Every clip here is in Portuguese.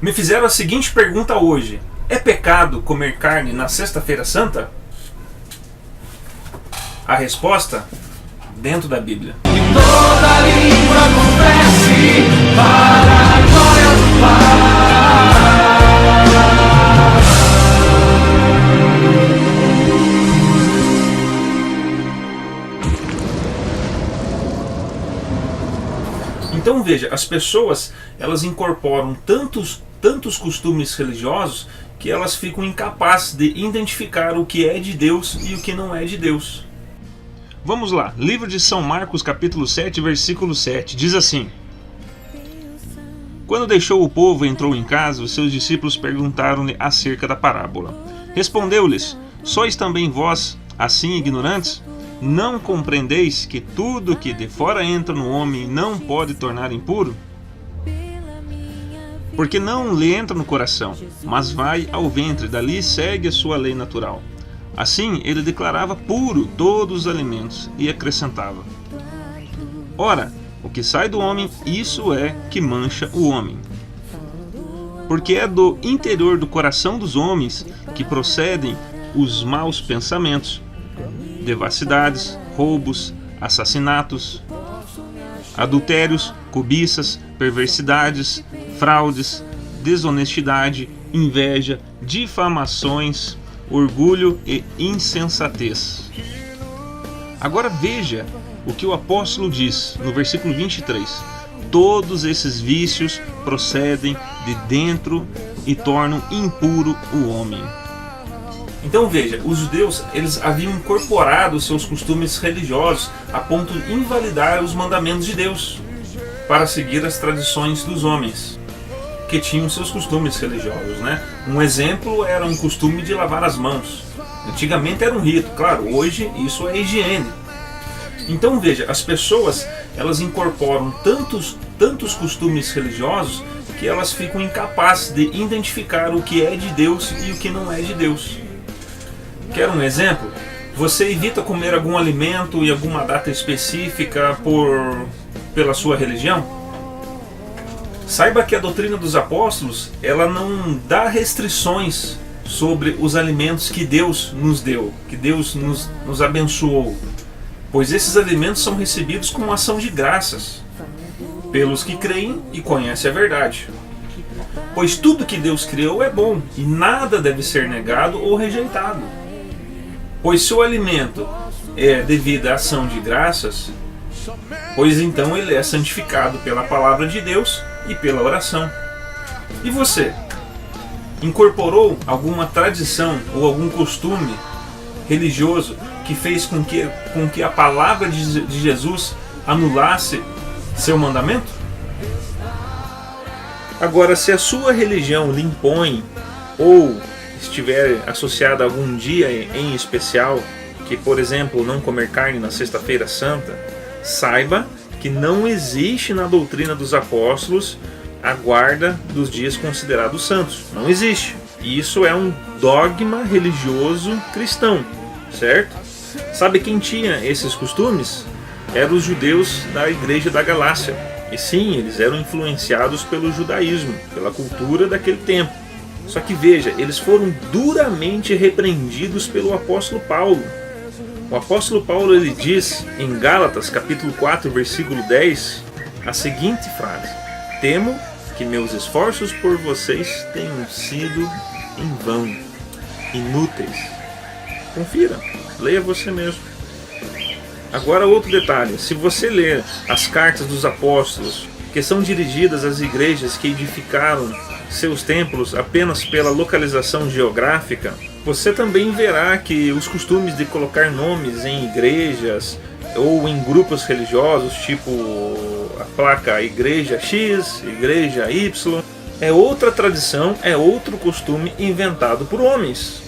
Me fizeram a seguinte pergunta hoje: é pecado comer carne na Sexta-feira Santa? A resposta, dentro da Bíblia. Toda língua confesse para a glória do Pai. Então veja, as pessoas elas incorporam tantos costumes religiosos que elas ficam incapazes de identificar o que é de Deus e o que não é de Deus. Vamos lá, livro de São Marcos capítulo 7, versículo 7, diz assim: Quando deixou o povo e entrou em casa, os seus discípulos perguntaram-lhe acerca da parábola. Respondeu-lhes: Sois também vós assim ignorantes? Não compreendeis que tudo que de fora entra no homem não pode tornar impuro? Porque não lhe entra no coração, mas vai ao ventre, dali segue a sua lei natural. Assim ele declarava puro todos os alimentos e acrescentava: Ora, o que sai do homem, isso é que mancha o homem. Porque é do interior do coração dos homens que procedem os maus pensamentos, devassidades, roubos, assassinatos, adultérios, cobiças, perversidades, fraudes, desonestidade, inveja, difamações, orgulho e insensatez. Agora veja o que o apóstolo diz no versículo 23. Todos esses vícios procedem de dentro e tornam impuro o homem. Então veja, os judeus eles haviam incorporado seus costumes religiosos a ponto de invalidar os mandamentos de Deus para seguir as tradições dos homens que tinham seus costumes religiosos, né? Um exemplo era um costume de lavar as mãos. Antigamente era um rito, claro, hoje isso é higiene. Então veja, as pessoas elas incorporam tantos costumes religiosos que elas ficam incapazes de identificar o que é de Deus e o que não é de Deus. Quer um exemplo? Você evita comer algum alimento em alguma data específica pela sua religião? Saiba que a doutrina dos apóstolos ela não dá restrições sobre os alimentos que Deus nos deu, que Deus nos abençoou, pois esses alimentos são recebidos como ação de graças pelos que creem e conhecem a verdade. Pois tudo que Deus criou é bom e nada deve ser negado ou rejeitado. Pois se o alimento é devido à ação de graças, pois então ele é santificado pela palavra de Deus e pela oração. E você? Incorporou alguma tradição ou algum costume religioso que fez com que a palavra de Jesus anulasse seu mandamento? Agora, se a sua religião lhe impõe ou estiver associada a algum dia em especial, que por exemplo não comer carne na Sexta-feira Santa, saiba que não existe na doutrina dos apóstolos a guarda dos dias considerados santos. Não existe. Isso é um dogma religioso cristão, certo? Sabe quem tinha esses costumes? Eram os judeus da igreja da Galácia. E sim, eles eram influenciados pelo judaísmo, pela cultura daquele tempo. Só que veja, eles foram duramente repreendidos pelo apóstolo Paulo. O apóstolo Paulo ele diz em Gálatas capítulo 4, versículo 10, a seguinte frase: Temo que meus esforços por vocês tenham sido em vão, inúteis. Confira, leia você mesmo. Agora outro detalhe, se você ler as cartas dos apóstolos, que são dirigidas às igrejas que edificaram seus templos apenas pela localização geográfica, você também verá que os costumes de colocar nomes em igrejas ou em grupos religiosos, tipo a placa Igreja X, Igreja Y, é outra tradição, é outro costume inventado por homens.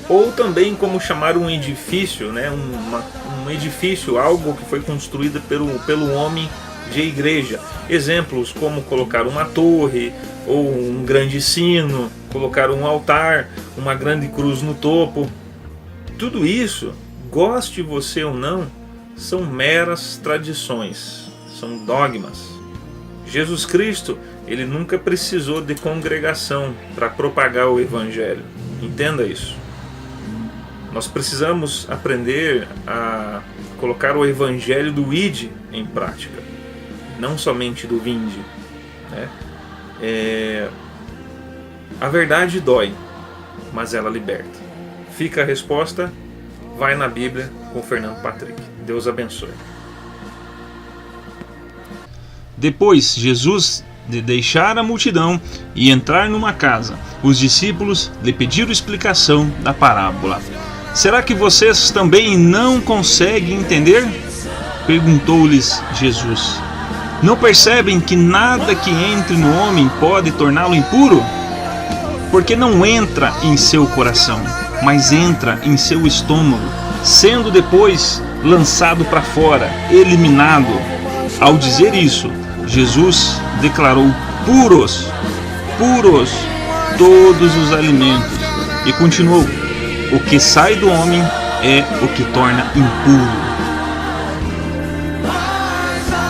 Ou também como chamar um edifício, né, um edifício, algo que foi construído pelo homem de igreja. Exemplos como colocar uma torre, ou um grande sino, colocar um altar, uma grande cruz no topo. Tudo isso, goste você ou não, são meras tradições, são dogmas. Jesus Cristo, ele nunca precisou de congregação para propagar o Evangelho. Entenda isso. Nós precisamos aprender a colocar o Evangelho do Ide em prática, não somente do Vinde, né? A verdade dói, mas ela liberta. Fica a resposta, vai na Bíblia com o Fernando Patrick. Deus abençoe. Depois, Jesus de deixar a multidão e entrar numa casa, os discípulos lhe pediram explicação da parábola. Será que vocês também não conseguem entender? Perguntou-lhes Jesus. Não percebem que nada que entre no homem pode torná-lo impuro? Porque não entra em seu coração, mas entra em seu estômago, sendo depois lançado para fora, eliminado. Ao dizer isso, Jesus declarou puros todos os alimentos e continuou: o que sai do homem é o que torna impuro.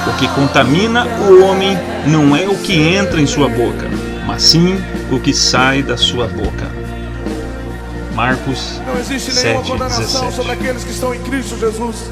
O que contamina o homem não é o que entra em sua boca, mas sim o que sai da sua boca. Marcos 7:17. Não existe nenhuma condenação sobre aqueles que estão em Cristo Jesus.